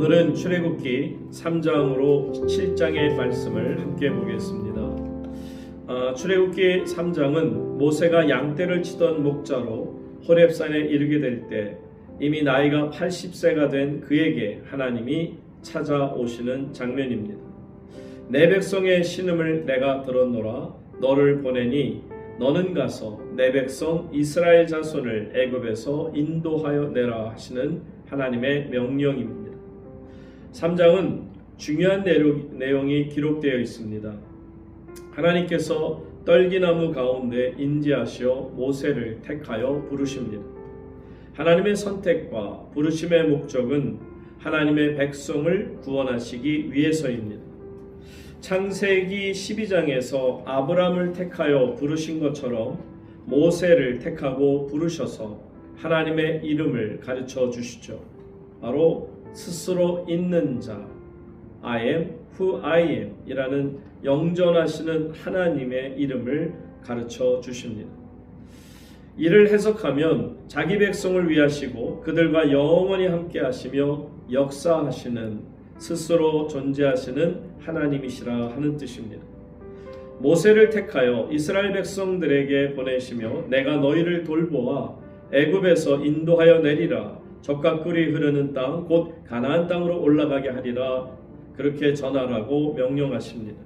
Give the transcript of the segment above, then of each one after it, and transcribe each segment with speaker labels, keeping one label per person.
Speaker 1: 오늘은 출애굽기 3장으로 7장의 말씀을 함께 보겠습니다. 출애굽기 3장은 모세가 양떼를 치던 목자로 호렙산에 이르게 될 때 이미 나이가 80세가 된 그에게 하나님이 찾아오시는 장면입니다. 내 백성의 신음을 내가 들었노라. 너를 보내니 너는 가서 내 백성 이스라엘 자손을 애굽에서 인도하여 내라 하시는 하나님의 명령입니다. 3장은 중요한 내용이 기록되어 있습니다. 하나님께서 떨기나무 가운데 인지하시어 모세를 택하여 부르십니다. 하나님의 선택과 부르심의 목적은 하나님의 백성을 구원하시기 위해서입니다. 창세기 12장에서 아브람을 택하여 부르신 것처럼 모세를 택하고 부르셔서 하나님의 이름을 가르쳐 주시죠. 바로 스스로 있는 자, I am who I am 이라는 영전하시는 하나님의 이름을 가르쳐 주십니다. 이를 해석하면 자기 백성을 위하시고 그들과 영원히 함께 하시며 역사하시는 스스로 존재하시는 하나님이시라 하는 뜻입니다. 모세를 택하여 이스라엘 백성들에게 보내시며 내가 너희를 돌보아 애굽에서 인도하여 내리라. 젖과 꿀이 흐르는 땅 곧 가나안 땅으로 올라가게 하리라. 그렇게 전하라고 명령하십니다.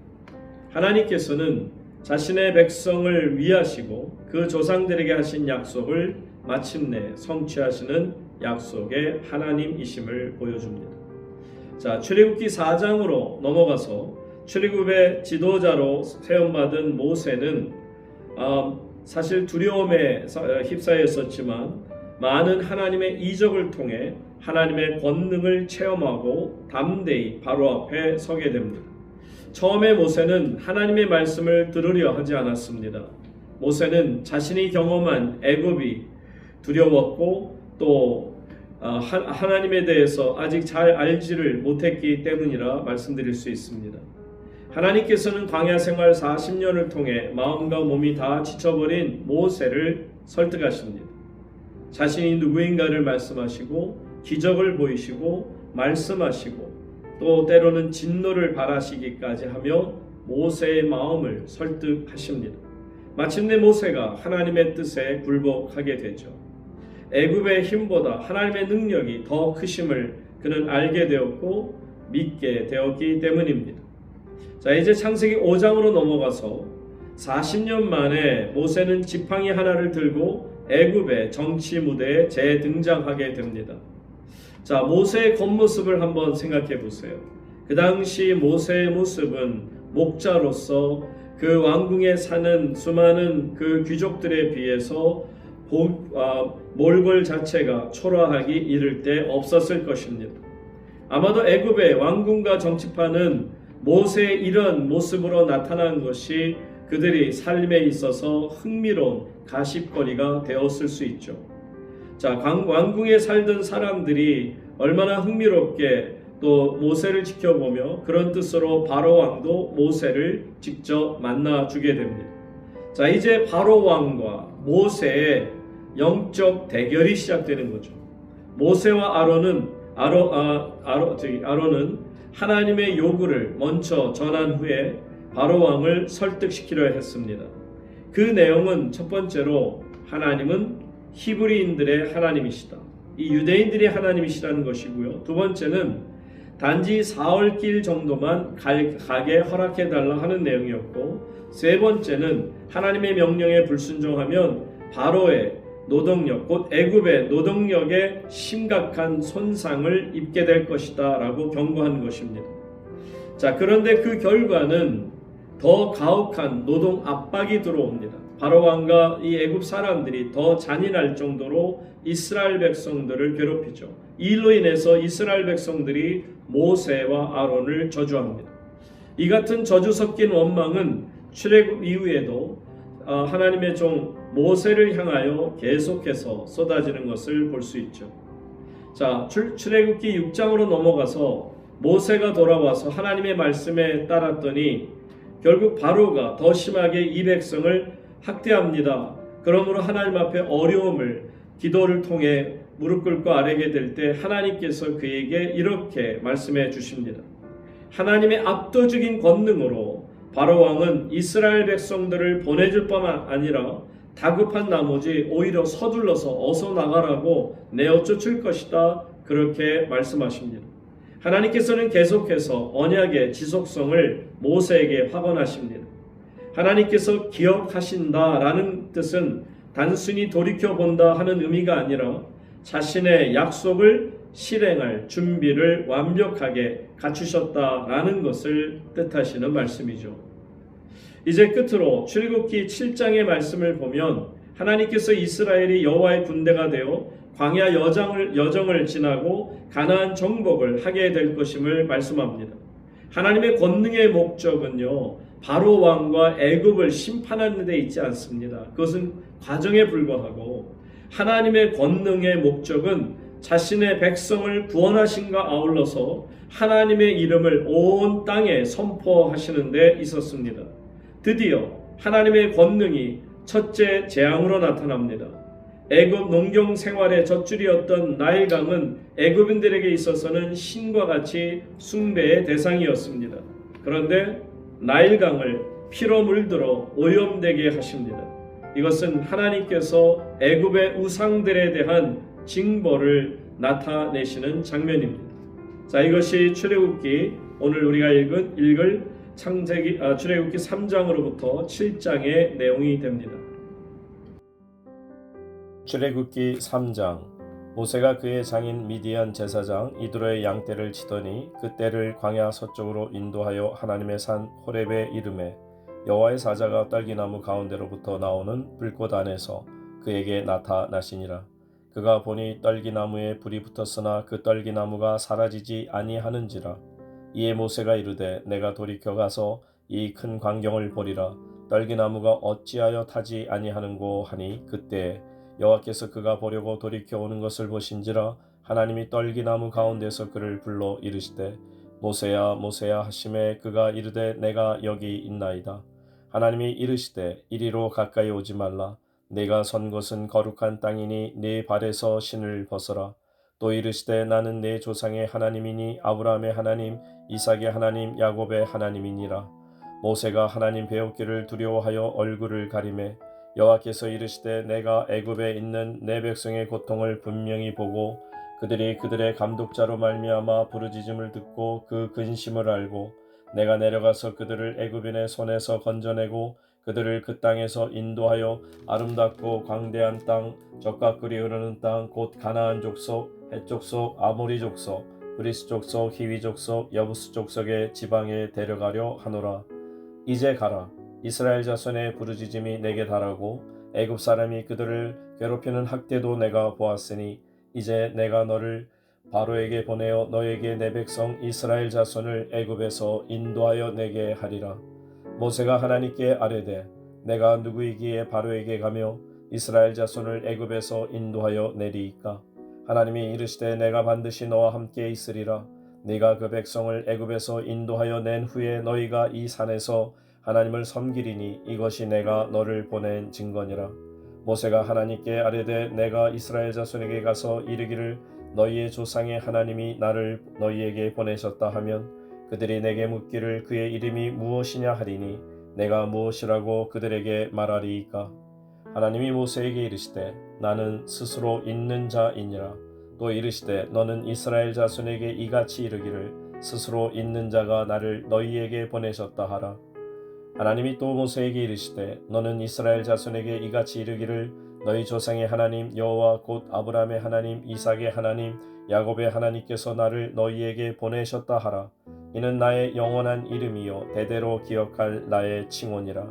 Speaker 1: 하나님께서는 자신의 백성을 위하시고 그 조상들에게 하신 약속을 마침내 성취하시는 약속의 하나님이심을 보여줍니다. 자, 출애굽기 4장으로 넘어가서 출애굽의 지도자로 세움받은 모세는 사실 두려움에 휩싸였었지만 많은 하나님의 이적을 통해 하나님의 권능을 체험하고 담대히 바로 앞에 서게 됩니다. 처음에 모세는 하나님의 말씀을 들으려 하지 않았습니다. 모세는 자신이 경험한 애굽이 두려웠고 또 하나님에 대해서 아직 잘 알지를 못했기 때문이라 말씀드릴 수 있습니다. 하나님께서는 광야 생활 40년을 통해 마음과 몸이 다 지쳐버린 모세를 설득하십니다. 자신이 누구인가를 말씀하시고 기적을 보이시고 말씀하시고 또 때로는 진노를 발하시기까지 하며 모세의 마음을 설득하십니다. 마침내 모세가 하나님의 뜻에 굴복하게 되죠. 애굽의 힘보다 하나님의 능력이 더 크심을 그는 알게 되었고 믿게 되었기 때문입니다. 자, 이제 창세기 5장으로 넘어가서 40년 만에 모세는 지팡이 하나를 들고 애굽의 정치 무대에 재등장하게 됩니다. 자, 모세의 겉모습을 한번 생각해 보세요. 그 당시 모세의 모습은 목자로서 그 왕궁에 사는 수많은 그 귀족들에 비해서 몰골 자체가 초라하기 이를 데 없었을 것입니다. 아마도 애굽의 왕궁과 정치판은 모세의 이런 모습으로 나타난 것이 그들이 삶에 있어서 흥미로운 가십거리가 되었을 수 있죠. 자, 왕궁에 살던 사람들이 얼마나 흥미롭게 또 모세를 지켜보며 그런 뜻으로 바로 왕도 모세를 직접 만나주게 됩니다. 자, 이제 바로 왕과 모세의 영적 대결이 시작되는 거죠. 모세와 아론은 하나님의 요구를 먼저 전한 후에 바로 왕을 설득시키려 했습니다. 그 내용은 첫 번째로 하나님은 히브리인들의 하나님이시다. 이 유대인들의 하나님이시라는 것이고요. 두 번째는 단지 사흘길 정도만 가게 허락해달라 하는 내용이었고, 세 번째는 하나님의 명령에 불순종하면 바로의 노동력, 곧 애굽의 노동력에 심각한 손상을 입게 될 것이다 라고 경고한 것입니다. 자, 그런데 그 결과는 더 가혹한 노동 압박이 들어옵니다. 바로 왕과 이 애굽 사람들이 더 잔인할 정도로 이스라엘 백성들을 괴롭히죠. 이 일로 인해서 이스라엘 백성들이 모세와 아론을 저주합니다. 이 같은 저주 섞인 원망은 출애굽 이후에도 하나님의 종 모세를 향하여 계속해서 쏟아지는 것을 볼 수 있죠. 자, 출애굽기 6장으로 넘어가서 모세가 돌아와서 하나님의 말씀에 따랐더니 결국 바로가 더 심하게 이 백성을 학대합니다. 그러므로 하나님 앞에 어려움을 기도를 통해 무릎 꿇고 아뢰게 될 때 하나님께서 그에게 이렇게 말씀해 주십니다. 하나님의 압도적인 권능으로 바로 왕은 이스라엘 백성들을 보내줄 뿐만 아니라 다급한 나머지 오히려 서둘러서 어서 나가라고 내어 쫓을 것이다, 그렇게 말씀하십니다. 하나님께서는 계속해서 언약의 지속성을 모세에게 확언하십니다. 하나님께서 기억하신다라는 뜻은 단순히 돌이켜본다 하는 의미가 아니라 자신의 약속을 실행할 준비를 완벽하게 갖추셨다라는 것을 뜻하시는 말씀이죠. 이제 끝으로 출애굽기 7장의 말씀을 보면 하나님께서 이스라엘이 여호와의 군대가 되어 광야 여정을 지나고 가나안 정복을 하게 될 것임을 말씀합니다. 하나님의 권능의 목적은요, 바로 왕과 애굽을 심판하는 데 있지 않습니다. 그것은 과정에 불과하고 하나님의 권능의 목적은 자신의 백성을 구원하신과 아울러서 하나님의 이름을 온 땅에 선포하시는 데 있었습니다. 드디어 하나님의 권능이 첫째 재앙으로 나타납니다. 애굽 농경 생활의 젖줄이었던 나일강은 애굽인들에게 있어서는 신과 같이 숭배의 대상이었습니다. 그런데 나일강을 피로 물들어 오염되게 하십니다. 이것은 하나님께서 애굽의 우상들에 대한 징벌을 나타내시는 장면입니다. 자, 이것이 출애굽기, 오늘 우리가 읽을 출애굽기 3장으로부터 7장의 내용이 됩니다.
Speaker 2: 출애굽기 3장. 모세가 그의 장인 미디안 제사장 이드로의 양떼를 치더니 그 떼를 광야 서쪽으로 인도하여 하나님의 산 호렙에 이르매 여호와의 사자가 떨기나무 가운데로부터 나오는 불꽃 안에서 그에게 나타나시니라. 그가 보니 떨기나무에 불이 붙었으나 그 떨기나무가 사라지지 아니하는지라. 이에 모세가 이르되 내가 돌이켜 가서 이 큰 광경을 보리라. 떨기나무가 어찌하여 타지 아니하는고 하니 그때 여호와께서 그가 보려고 돌이켜 오는 것을 보신지라. 하나님이 떨기나무 가운데서 그를 불러 이르시되 모세야 모세야 하시매 그가 이르되 내가 여기 있나이다. 하나님이 이르시되 이리로 가까이 오지 말라. 내가 선 곳은 거룩한 땅이니 네 발에서 신을 벗어라. 또 이르시되 나는 내 조상의 하나님이니 아브라함의 하나님 이삭의 하나님 야곱의 하나님이니라. 모세가 하나님 배우기를 두려워하여 얼굴을 가리매 여호와께서 이르시되 내가 애굽에 있는 내 백성의 고통을 분명히 보고 그들이 그들의 감독자로 말미암아 부르짖음을 듣고 그 근심을 알고 내가 내려가서 그들을 애굽인의 손에서 건져내고 그들을 그 땅에서 인도하여 아름답고 광대한 땅 젖과 꿀이 흐르는 땅 곧 가나안 족속 헷 족속 아모리 족속 브리스 족속 히위 족속 여부스 족속의 지방에 데려가려 하노라. 이제 가라. 이스라엘 자손의 부르짖음이 내게 달하고 애굽 사람이 그들을 괴롭히는 학대도 내가 보았으니 이제 내가 너를 바로에게 보내어 너에게 내 백성 이스라엘 자손을 애굽에서 인도하여 내게 하리라. 모세가 하나님께 아뢰되 내가 누구이기에 바로에게 가며 이스라엘 자손을 애굽에서 인도하여 내리이까. 하나님이 이르시되 내가 반드시 너와 함께 있으리라. 네가 그 백성을 애굽에서 인도하여 낸 후에 너희가 이 산에서 하나님을 섬기리니 이것이 내가 너를 보낸 증거니라. 모세가 하나님께 아뢰되 내가 이스라엘 자손에게 가서 이르기를 너희의 조상의 하나님이 나를 너희에게 보내셨다 하면 그들이 내게 묻기를 그의 이름이 무엇이냐 하리니 내가 무엇이라고 그들에게 말하리이까. 하나님이 모세에게 이르시되 나는 스스로 있는 자이니라. 또 이르시되 너는 이스라엘 자손에게 이같이 이르기를 스스로 있는 자가 나를 너희에게 보내셨다 하라. 하나님이 또 모세에게 이르시되 너는 이스라엘 자손에게 이같이 이르기를 너희 조상의 하나님 여호와 곧 아브라함의 하나님 이삭의 하나님 야곱의 하나님께서 나를 너희에게 보내셨다 하라. 이는 나의 영원한 이름이요 대대로 기억할 나의 칭호니라.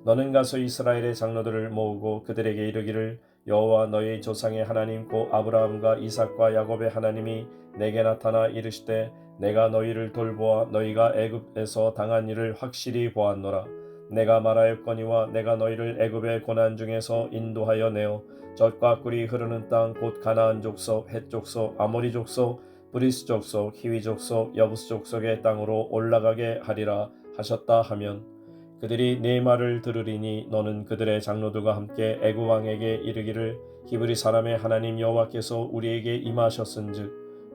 Speaker 2: 너는 가서 이스라엘의 장로들을 모으고 그들에게 이르기를 여호와 너희 조상의 하나님 곧 아브라함과 이삭과 야곱의 하나님이 내게 나타나 이르시되 내가 너희를 돌보아 너희가 애굽에서 당한 일을 확실히 보았노라. 내가 말하였거니와 내가 너희를 애굽의 고난 중에서 인도하여 내어 젖과 꿀이 흐르는 땅 곧 가나안 족속 헷 족속 아모리 족속 브리스 족속 히위 족속 여부스 족속의 땅으로 올라가게 하리라 하셨다 하면 그들이 네 말을 들으리니 너는 그들의 장로들과 함께 애굽 왕에게 이르기를 히브리 사람의 하나님 여호와께서 우리에게 임하셨은즉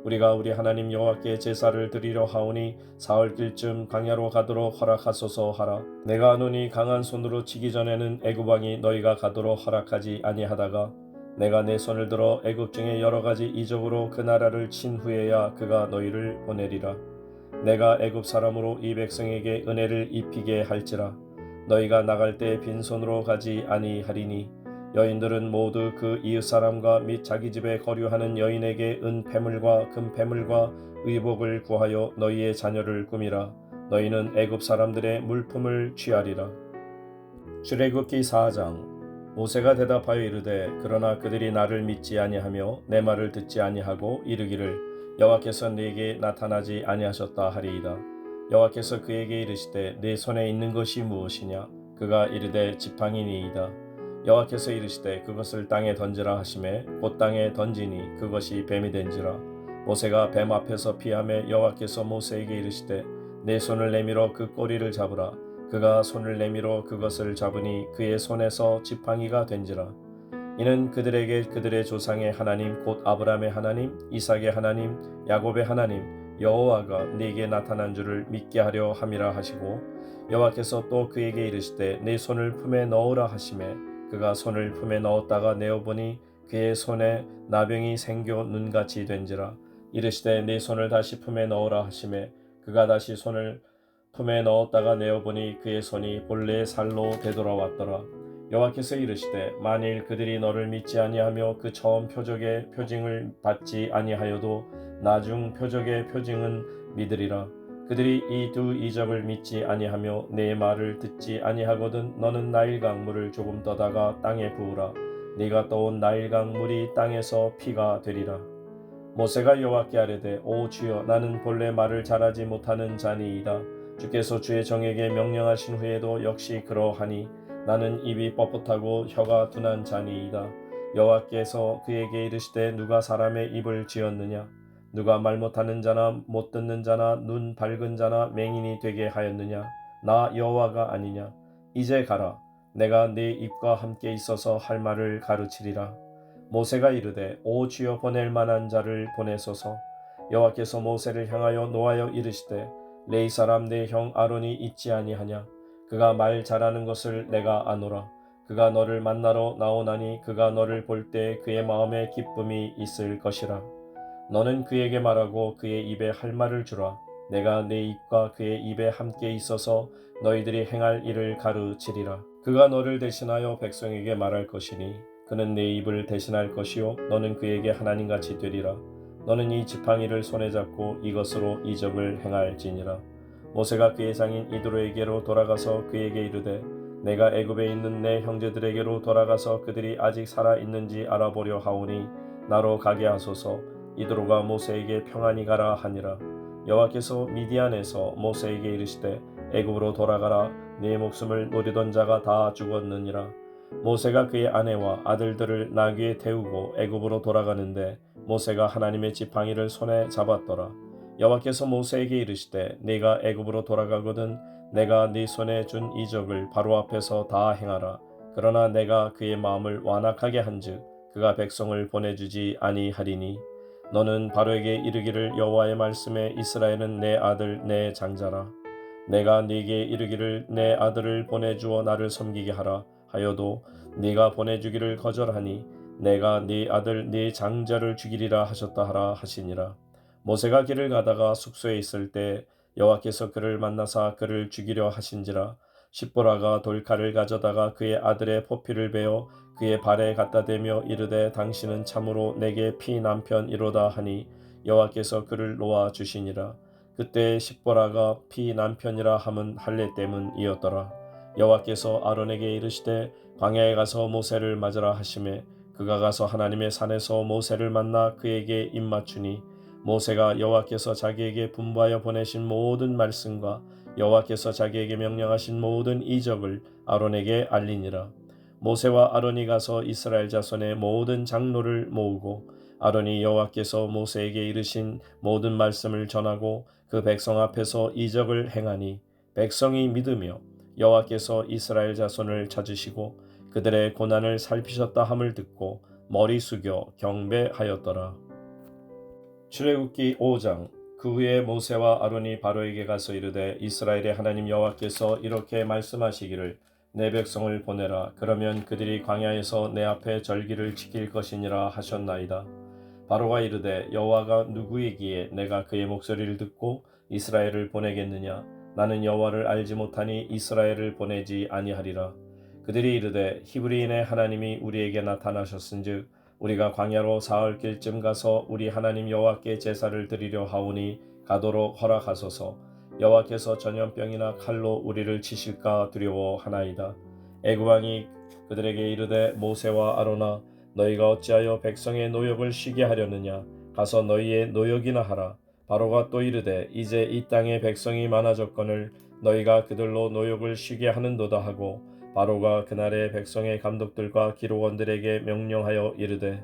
Speaker 2: 우리가 우리 하나님 여호와께 제사를 드리려 하오니 사흘길쯤 광야로 가도록 허락하소서 하라. 내가 아노니 강한 손으로 치기 전에는 애굽 왕이 너희가 가도록 허락하지 아니하다가 내가 내 손을 들어 애굽 중에 여러 가지 이적으로 그 나라를 친 후에야 그가 너희를 보내리라. 내가 애굽 사람으로 이 백성에게 은혜를 입히게 할지라. 너희가 나갈 때 빈손으로 가지 아니하리니 여인들은 모두 그 이웃 사람과 및 자기 집에 거류하는 여인에게 은 패물과 금 패물과 의복을 구하여 너희의 자녀를 꾸미라. 너희는 애굽 사람들의 물품을 취하리라. 출애굽기 4장. 모세가 대답하여 이르되 그러나 그들이 나를 믿지 아니하며 내 말을 듣지 아니하고 이르기를 여호와께서 네게 나타나지 아니하셨다 하리이다. 여호와께서 그에게 이르시되 네 손에 있는 것이 무엇이냐? 그가 이르되 지팡이니이다. 여호와께서 이르시되 그것을 땅에 던지라 하시매 곧 땅에 던지니 그것이 뱀이 된지라. 모세가 뱀 앞에서 피하매 여호와께서 모세에게 이르시되 내 손을 내밀어 그 꼬리를 잡으라. 그가 손을 내밀어 그것을 잡으니 그의 손에서 지팡이가 된지라. 이는 그들에게 그들의 조상의 하나님 곧 아브라함의 하나님, 이삭의 하나님, 야곱의 하나님 여호와가 네게 나타난 줄을 믿게 하려 함이라 하시고 여호와께서 또 그에게 이르시되 내 손을 품에 넣으라 하시매 그가 손을 품에 넣었다가 내어보니 그의 손에 나병이 생겨 눈같이 된지라. 이르시되 내 손을 다시 품에 넣으라 하시매 그가 다시 손을 품에 넣었다가 내어보니 그의 손이 본래의 살로 되돌아왔더라. 여호와께서 이르시되 만일 그들이 너를 믿지 아니하며 그 처음 표적의 표징을 받지 아니하여도 나중 표적의 표징은 믿으리라. 그들이 이 두 이적을 믿지 아니하며 내 말을 듣지 아니하거든 너는 나일강 물을 조금 떠다가 땅에 부으라. 네가 떠온 나일강 물이 땅에서 피가 되리라. 모세가 여호와께 아뢰되 오 주여 나는 본래 말을 잘하지 못하는 자니이다. 주께서 주의 정에게 명령하신 후에도 역시 그러하니 나는 입이 뻣뻣하고 혀가 둔한 자니이다. 여호와께서 그에게 이르시되 누가 사람의 입을 지었느냐? 누가 말 못하는 자나 못 듣는 자나 눈 밝은 자나 맹인이 되게 하였느냐? 나 여호와가 아니냐? 이제 가라. 내가 네 입과 함께 있어서 할 말을 가르치리라. 모세가 이르되 오 주여 보낼 만한 자를 보내소서. 여호와께서 모세를 향하여 노하여 이르시되 레위 사람 내 형 아론이 있지 아니하냐? 그가 말 잘하는 것을 내가 아노라. 그가 너를 만나러 나오나니 그가 너를 볼 때 그의 마음에 기쁨이 있을 것이라. 너는 그에게 말하고 그의 입에 할 말을 주라. 내가 내 입과 그의 입에 함께 있어서 너희들이 행할 일을 가르치리라. 그가 너를 대신하여 백성에게 말할 것이니 그는 내 입을 대신할 것이요 너는 그에게 하나님같이 되리라. 너는 이 지팡이를 손에 잡고 이것으로 이적을 행할지니라. 모세가 그의 장인 이드로에게로 돌아가서 그에게 이르되 내가 애굽에 있는 내 형제들에게로 돌아가서 그들이 아직 살아 있는지 알아보려 하오니 나로 가게 하소서. 이드로가 모세에게 평안히 가라 하니라. 여호와께서 미디안에서 모세에게 이르시되 애굽으로 돌아가라. 네 목숨을 노리던 자가 다 죽었느니라. 모세가 그의 아내와 아들들을 나귀에 태우고 애굽으로 돌아가는데 모세가 하나님의 지팡이를 손에 잡았더라. 여호와께서 모세에게 이르시되 네가 애굽으로 돌아가거든 내가 네 손에 준 이적을 바로 앞에서 다 행하라. 그러나 내가 그의 마음을 완악하게 한즉 그가 백성을 보내주지 아니하리니 너는 바로에게 이르기를 여호와의 말씀에 이스라엘은 내 아들 내 장자라. 내가 네게 이르기를 내 아들을 보내주어 나를 섬기게 하라 하여도 네가 보내주기를 거절하니 내가 네 아들 네 장자를 죽이리라 하셨다 하라 하시니라. 모세가 길을 가다가 숙소에 있을 때 여호와께서 그를 만나사 그를 죽이려 하신지라. 십보라가 돌칼을 가져다가 그의 아들의 포피를 베어 그의 발에 갖다 대며 이르되 당신은 참으로 내게 피 남편이로다 하니 여호와께서 그를 놓아 주시니라. 그때 십보라가 피 남편이라 함은 할례 때문이었더라. 여호와께서 아론에게 이르시되 광야에 가서 모세를 맞으라 하시매 그가 가서 하나님의 산에서 모세를 만나 그에게 입맞추니 모세가 여호와께서 자기에게 분부하여 보내신 모든 말씀과 여호와께서 자기에게 명령하신 모든 이적을 아론에게 알리니라. 모세와 아론이 가서 이스라엘 자손의 모든 장로를 모으고 아론이 여호와께서 모세에게 이르신 모든 말씀을 전하고 그 백성 앞에서 이적을 행하니 백성이 믿으며 여호와께서 이스라엘 자손을 찾으시고 그들의 고난을 살피셨다 함을 듣고 머리 숙여 경배하였더라. 출애굽기 5장. 그 후에 모세와 아론이 바로에게 가서 이르되 이스라엘의 하나님 여호와께서 이렇게 말씀하시기를 내 백성을 보내라. 그러면 그들이 광야에서 내 앞에 절기를 지킬 것이니라 하셨나이다. 바로가 이르되 여호와가 누구이기에 내가 그의 목소리를 듣고 이스라엘을 보내겠느냐. 나는 여호와를 알지 못하니 이스라엘을 보내지 아니하리라. 그들이 이르되 히브리인의 하나님이 우리에게 나타나셨은즉 우리가 광야로 사흘 길쯤 가서 우리 하나님 여호와께 제사를 드리려 하오니 가도록 허락하소서. 여호와께서 전염병이나 칼로 우리를 치실까 두려워하나이다. 애굽 왕이 그들에게 이르되 모세와 아론아 너희가 어찌하여 백성의 노역을 쉬게 하려느냐. 가서 너희의 노역이나 하라. 바로가 또 이르되 이제 이 땅에 백성이 많아졌거늘 너희가 그들로 노역을 쉬게 하는도다 하고 바로가 그날에 백성의 감독들과 기록원들에게 명령하여 이르되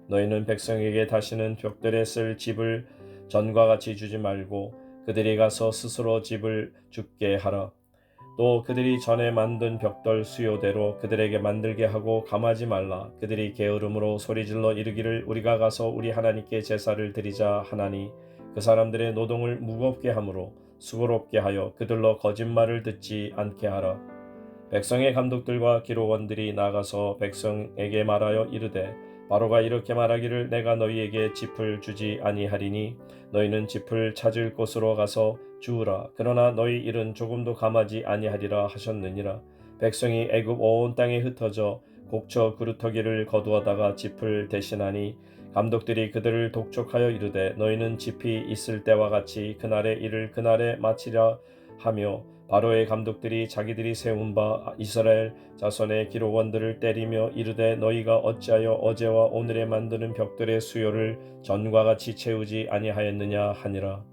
Speaker 2: 너희는 백성에게 다시는 벽들에 쓸 집을 전과 같이 주지 말고 그들이 가서 스스로 집을 줍게 하라. 또 그들이 전에 만든 벽돌 수요대로 그들에게 만들게 하고 감하지 말라. 그들이 게으름으로 소리질러 이르기를 우리가 가서 우리 하나님께 제사를 드리자 하나니 그 사람들의 노동을 무겁게 하므로 수고롭게 하여 그들로 거짓말을 듣지 않게 하라. 백성의 감독들과 기록원들이 나가서 백성에게 말하여 이르되 바로가 이렇게 말하기를 내가 너희에게 짚을 주지 아니하리니 너희는 짚을 찾을 곳으로 가서 주우라. 그러나 너희 일은 조금도 감하지 아니하리라 하셨느니라. 백성이 애굽 온 땅에 흩어져 곡쳐 그루터기를 거두어다가 짚을 대신하니 감독들이 그들을 독촉하여 이르되 너희는 짚이 있을 때와 같이 그날의 일을 그날에 마치려 하며 바로의 감독들이 자기들이 세운 바 이스라엘 자손의 기록원들을 때리며 이르되 너희가 어찌하여 어제와 오늘에 만드는 벽돌의 수요를 전과 같이 채우지 아니하였느냐 하니라.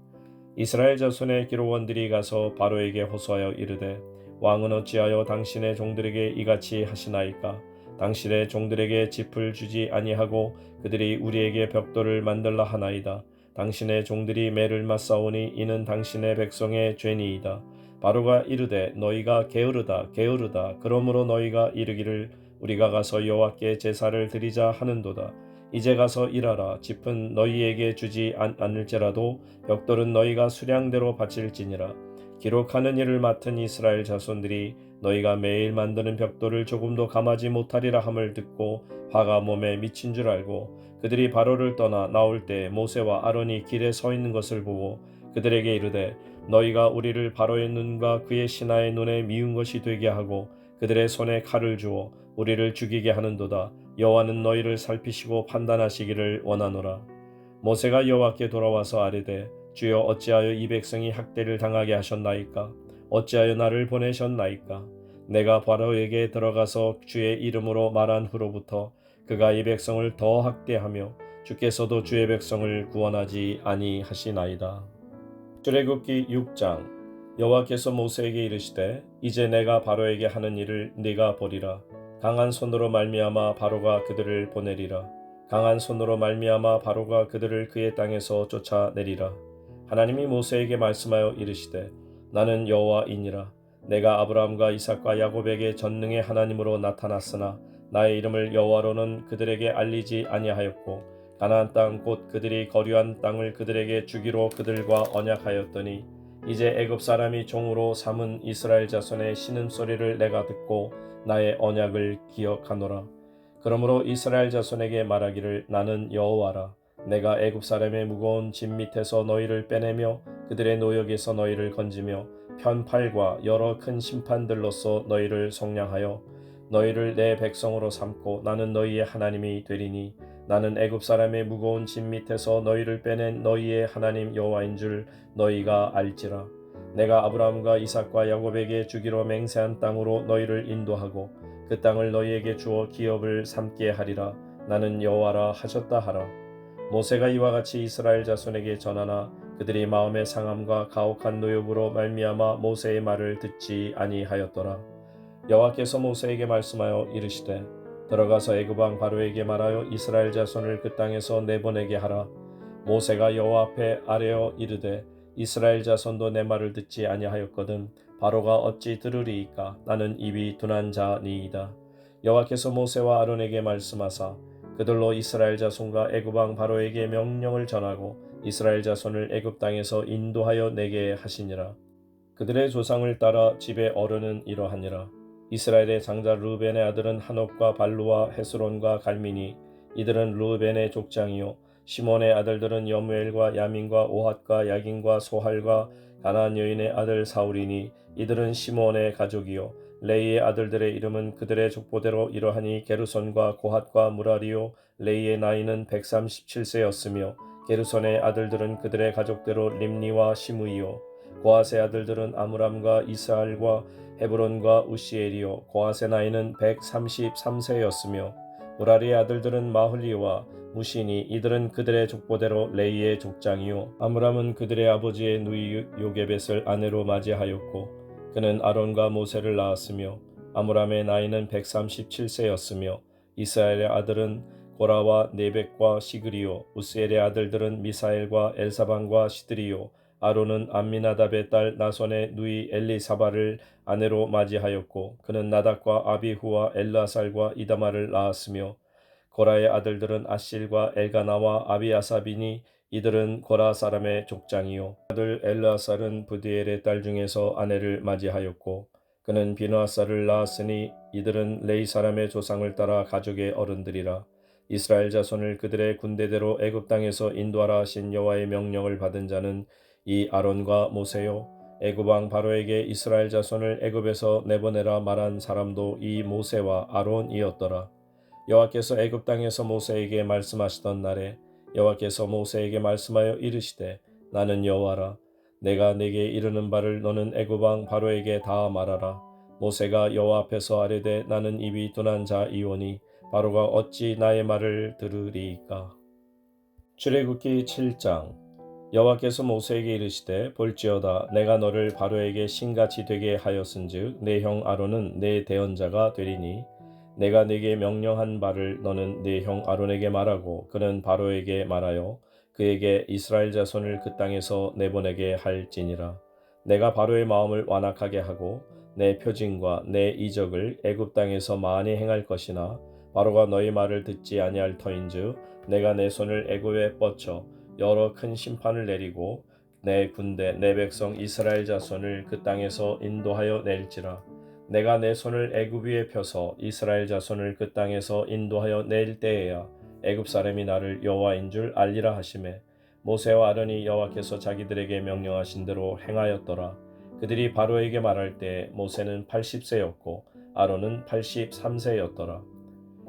Speaker 2: 이스라엘 자손의 기록원들이 가서 바로에게 호소하여 이르되 왕은 어찌하여 당신의 종들에게 이같이 하시나이까. 당신의 종들에게 짚을 주지 아니하고 그들이 우리에게 벽돌을 만들라 하나이다. 당신의 종들이 매를 맞사오니 이는 당신의 백성의 죄니이다. 바로가 이르되 너희가 게으르다 게으르다. 그러므로 너희가 이르기를 우리가 가서 여호와께 제사를 드리자 하는도다. 이제 가서 일하라. 짚은 너희에게 주지 않을지라도 벽돌은 너희가 수량대로 바칠지니라. 기록하는 일을 맡은 이스라엘 자손들이 너희가 매일 만드는 벽돌을 조금도 감하지 못하리라 함을 듣고 화가 몸에 미친 줄 알고 그들이 바로를 떠나 나올 때 모세와 아론이 길에 서 있는 것을 보고 그들에게 이르되 너희가 우리를 바로의 눈과 그의 신하의 눈에 미운 것이 되게 하고 그들의 손에 칼을 주어 우리를 죽이게 하는도다. 여호와는 너희를 살피시고 판단하시기를 원하노라. 모세가 여호와께 돌아와서 아뢰되 주여 어찌하여 이 백성이 학대를 당하게 하셨나이까. 어찌하여 나를 보내셨나이까. 내가 바로에게 들어가서 주의 이름으로 말한 후로부터 그가 이 백성을 더 학대하며 주께서도 주의 백성을 구원하지 아니하시나이다. 출애굽기 6장. 여호와께서 모세에게 이르시되 이제 내가 바로에게 하는 일을 네가 보리라. 강한 손으로 말미암아 바로가 그들을 보내리라. 강한 손으로 말미암아 바로가 그들을 그의 땅에서 쫓아내리라. 하나님이 모세에게 말씀하여 이르시되 나는 여호와이니라. 내가 아브라함과 이삭과 야곱에게 전능의 하나님으로 나타났으나 나의 이름을 여호와로는 그들에게 알리지 아니하였고 가나안 땅 곧 그들이 거류한 땅을 그들에게 주기로 그들과 언약하였더니 이제 애굽 사람이 종으로 삼은 이스라엘 자손의 신음소리를 내가 듣고 나의 언약을 기억하노라. 그러므로 이스라엘 자손에게 말하기를 나는 여호와라. 내가 애굽 사람의 무거운 짐 밑에서 너희를 빼내며 그들의 노역에서 너희를 건지며 편팔과 여러 큰 심판들로서 너희를 속량하여 너희를 내 백성으로 삼고 나는 너희의 하나님이 되리니 나는 애굽 사람의 무거운 짐 밑에서 너희를 빼낸 너희의 하나님 여호와인 줄 너희가 알지라. 내가 아브라함과 이삭과 야곱에게 주기로 맹세한 땅으로 너희를 인도하고 그 땅을 너희에게 주어 기업을 삼게 하리라. 나는 여호와라 하셨다 하라. 모세가 이와 같이 이스라엘 자손에게 전하나 그들이 마음의 상함과 가혹한 노역으로 말미암아 모세의 말을 듣지 아니하였더라. 여호와께서 모세에게 말씀하여 이르시되 들어가서 애굽 왕 바로에게 말하여 이스라엘 자손을 그 땅에서 내보내게 하라. 모세가 여호와 앞에 아뢰어 이르되 이스라엘 자손도 내 말을 듣지 아니하였거든 바로가 어찌 들으리이까? 나는 입이 둔한 자니이다. 여호와께서 모세와 아론에게 말씀하사 그들로 이스라엘 자손과 애굽 왕 바로에게 명령을 전하고 이스라엘 자손을 애굽 땅에서 인도하여 내게 하시니라. 그들의 조상을 따라 집의 어른은 이러하니라. 이스라엘의 장자 르우벤의 아들은 하놉과 발루와 헤스론과 갈미니 이들은 르우벤의 족장이요 시몬의 아들들은 여무엘과 야민과 오핫과 야긴과 소할과 가나안 여인의 아들 사울이니 이들은 시몬의 가족이요 레이의 아들들의 이름은 그들의 족보대로 이러하니 게르손과 고핫과 무라리요 레이의 나이는 137세였으며 게르손의 아들들은 그들의 가족대로 림니와 시므이요 고핫의 아들들은 아므람과 이스할과 헤브론과 우시엘이요 고핫의 나이는 133세였으며 무라리의 아들들은 마흘리와 무시니 이들은 그들의 족보대로 레이의 족장이요 아므람은 그들의 아버지의 누이 요게벳을 아내로 맞이하였고 그는 아론과 모세를 낳았으며 아므람의 나이는 137세였으며 이스라엘의 아들은 고라와 네벡과 시그리요 우스엘의 아들들은 미사엘과 엘사반과 시드리요 아론은 암미나답의 딸 나손의 누이 엘리사바를 아내로 맞이하였고 그는 나답과 아비후와 엘르아살과 이다마를 낳았으며 고라의 아들들은 아실과 엘가나와 아비아사비니 이들은 고라 사람의 족장이요 아들 엘르아살은 부디엘의 딸 중에서 아내를 맞이하였고 그는 비누아살을 낳았으니 이들은 레이 사람의 조상을 따라 가족의 어른들이라. 이스라엘 자손을 그들의 군대대로 애굽 땅에서 인도하라 하신 여호와의 명령을 받은 자는 이 아론과 모세요 애굽 왕 바로에게 이스라엘 자손을 애굽에서 내보내라 말한 사람도 이 모세와 아론이었더라. 여호와께서 애굽 땅에서 모세에게 말씀하시던 날에 여호와께서 모세에게 말씀하여 이르시되 나는 여호와라. 내가 네게 이르는 바를 너는 애굽 왕 바로에게 다 말하라. 모세가 여호와 앞에서 아뢰되 나는 입이 둔한 자이오니 바로가 어찌 나의 말을 들으리이까. 출애굽기 7장. 여호와께서 모세에게 이르시되 볼지어다 내가 너를 바로에게 신같이 되게 하였은즉 내 형 아론은 내 대언자가 되리니 내가 네게 명령한 바를 너는 네 형 아론에게 말하고 그는 바로에게 말하여 그에게 이스라엘 자손을 그 땅에서 내보내게 할지니라. 내가 바로의 마음을 완악하게 하고 내 표징과 내 이적을 애굽 땅에서 많이 행할 것이나 바로가 너희 말을 듣지 아니할 터인즉 내가 내 손을 애굽에 뻗쳐 여러 큰 심판을 내리고 내 군대 내 백성 이스라엘 자손을 그 땅에서 인도하여 낼지라. 내가 내 손을 애굽 위에 펴서 이스라엘 자손을 그 땅에서 인도하여 낼 때에야 애굽 사람이 나를 여호와인 줄 알리라 하시매 모세와 아론이 여호와께서 자기들에게 명령하신 대로 행하였더라. 그들이 바로에게 말할 때 모세는 80세였고 아론은 83세였더라.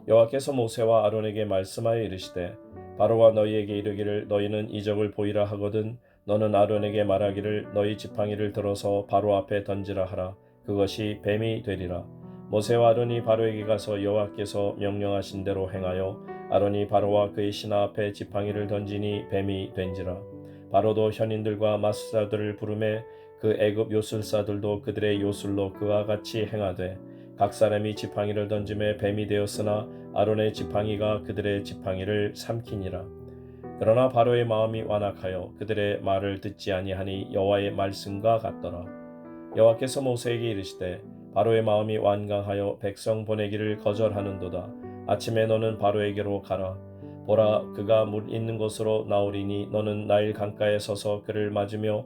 Speaker 2: 여호와께서 모세와 아론에게 말씀하여 이르시되 바로가 너희에게 이르기를 너희는 이적을 보이라 하거든 너는 아론에게 말하기를 너희 지팡이를 들어서 바로 앞에 던지라 하라. 그것이 뱀이 되리라. 모세와 아론이 바로에게 가서 여호와께서 명령하신 대로 행하여 아론이 바로와 그의 신하 앞에 지팡이를 던지니 뱀이 된지라. 바로도 현인들과 마술사들을 부르매 그 애굽 요술사들도 그들의 요술로 그와 같이 행하되 각 사람이 지팡이를 던짐에 뱀이 되었으나 아론의 지팡이가 그들의 지팡이를 삼키니라. 그러나 바로의 마음이 완악하여 그들의 말을 듣지 아니하니 여호와의 말씀과 같더라. 여호와께서 모세에게 이르시되 바로의 마음이 완강하여 백성 보내기를 거절하는도다. 아침에 너는 바로에게로 가라. 보라 그가 물 있는 곳으로 나오리니 너는 나일 강가에 서서 그를 맞으며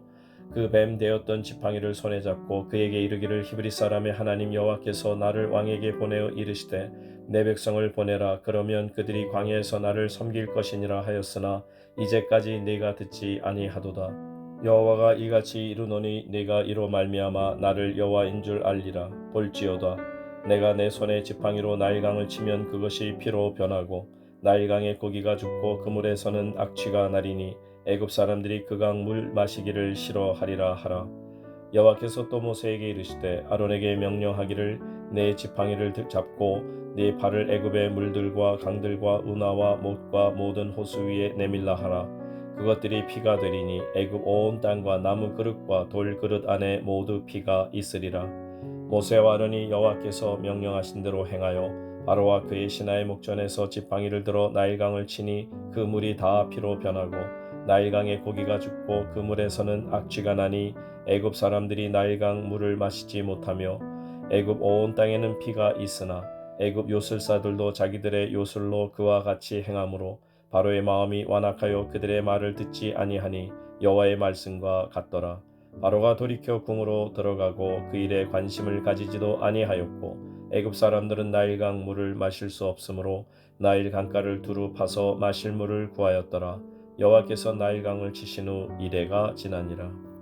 Speaker 2: 그 뱀 되었던 지팡이를 손에 잡고 그에게 이르기를 히브리 사람의 하나님 여호와께서 나를 왕에게 보내어 이르시되 내 백성을 보내라. 그러면 그들이 광야에서 나를 섬길 것이니라 하였으나 이제까지 네가 듣지 아니하도다. 여호와가 이같이 이르노니 네가 이로 말미암아 나를 여호와인 줄 알리라. 볼지어다 내가 내 손에 지팡이로 나일강을 치면 그것이 피로 변하고 나일강의 고기가 죽고 그 물에서는 악취가 나리니 애굽 사람들이 그 강 물 마시기를 싫어하리라 하라. 여호와께서 또 모세에게 이르시되 아론에게 명령하기를 내 지팡이를 잡고 네 발을 애굽의 물들과 강들과 운하와 못과 모든 호수 위에 내밀라 하라. 그것들이 피가 되리니 애굽 온 땅과 나무 그릇과 돌 그릇 안에 모두 피가 있으리라. 모세와 아론이 여호와께서 명령하신 대로 행하여 바로와 그의 신하의 목전에서 지팡이를 들어 나일강을 치니 그 물이 다 피로 변하고 나일강의 고기가 죽고 그 물에서는 악취가 나니 애굽 사람들이 나일강 물을 마시지 못하며 애굽 온 땅에는 피가 있으나 애굽 요술사들도 자기들의 요술로 그와 같이 행함으로 바로의 마음이 완악하여 그들의 말을 듣지 아니하니 여호와의 말씀과 같더라. 바로가 돌이켜 궁으로 들어가고 그 일에 관심을 가지지도 아니하였고 애굽 사람들은 나일강 물을 마실 수 없으므로 나일 강가를 두루 파서 마실 물을 구하였더라. 여호와께서 나일강을 치신 후 이레가 지나니라.